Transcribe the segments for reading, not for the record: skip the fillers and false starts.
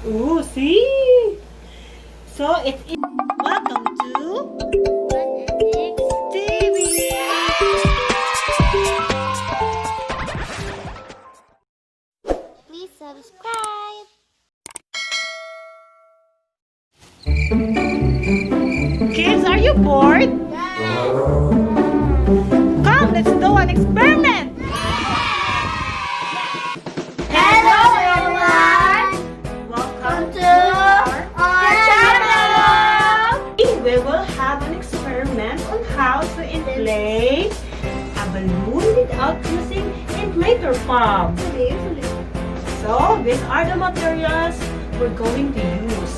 Ooh, see? So it's welcome to TV. Please subscribe. Kids, are you bored? Come, let's do an experiment. Hello everyone. Welcome To our channel. We will have an experiment on how to inflate a balloon without using inflator pump. So, these are the materials we're going to use.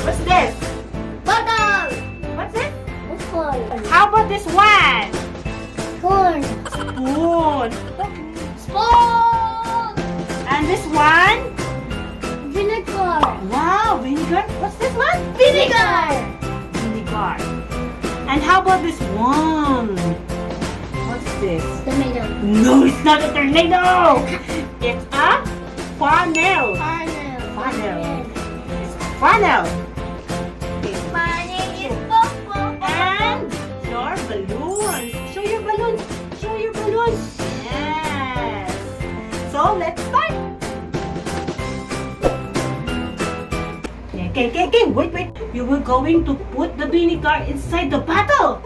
What's this? Bottle. What's it? Corn. How about this one? Corn. Spoon. Spoon. And this one? Vinegar. Wow, vinegar. What's this one? Vinegar. Vinegar. And how about this one? What's this? Tomato. No, it's not a tornado. It's a funnel. Funnel. It's a funnel. My name is Popo. And your balloons. Show your balloons. Show your balloons. Yes. So let's start. Okay. Wait. You were going to put the vinegar inside the bottle.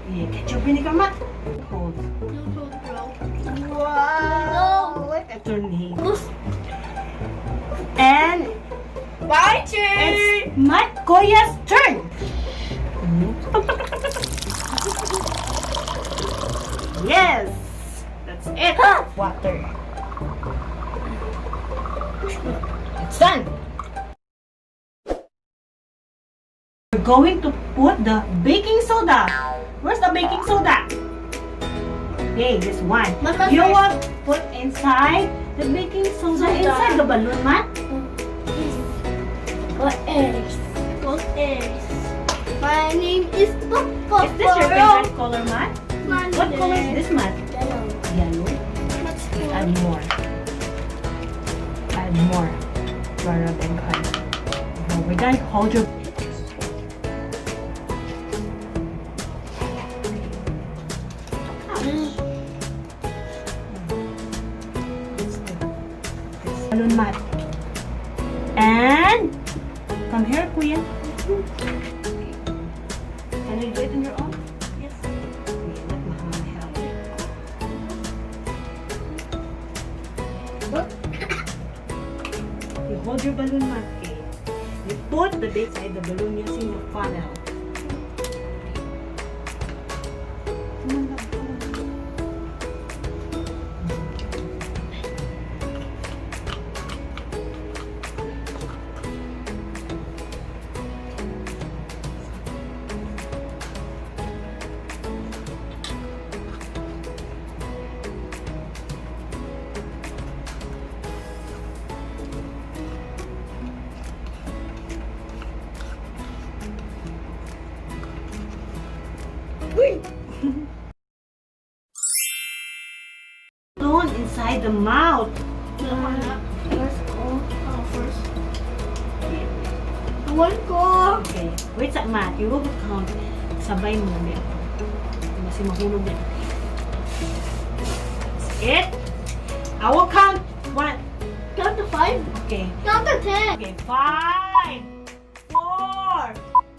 Okay, get your vinegar mat. Hold. Wow. Look at your nails. And My turn. it's Matt Koya's turn. Yes. That's it. Water. It's done. We're going to put the baking soda. Where's the baking soda? Okay, this one. Mama, You first. will put inside the baking soda inside the balloon, Matt. What else? My name is Popo. Is this your favorite color, Matt? Mine What color is this, Matt? Yellow. Yellow. Let's Add more. Add more. Rather than color. Okay, we're done. Hold your... Balloon mat. And come here, Kuya. Can you do it on your own? Yes. Okay, let Mama help. You hold your balloon mat, okay? You put the big side of the balloon using your funnel. Come on, come on. Balloon inside the mouth. Let's go first. One go. Okay. Wait sa mat. You will count. Sabay mo na. Kasi mahulog na. That's it. I will count. 1. Count to 5. Okay. Count to 10. Okay. 5, 4,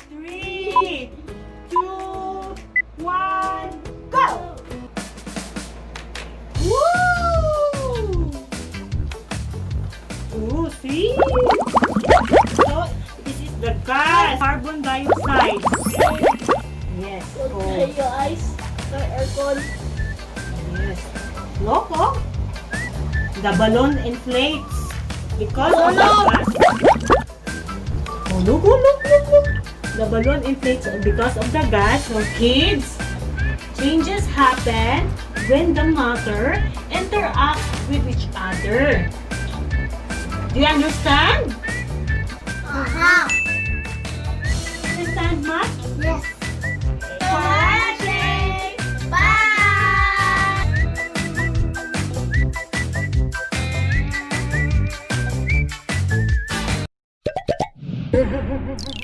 3, 2, 1, go! Woo! Ooh, see? So, this is the gas. Carbon dioxide. Yes. Okay, Oh. your eyes. The aircon. Yes. Look, oh. The balloon inflates because of the no. gas. Oh, look. The balloon inflates because of the gas. So, kids, changes happen when the matter interacts with each other. Do you understand? Understand, Matt? Yes. Bye. Bye.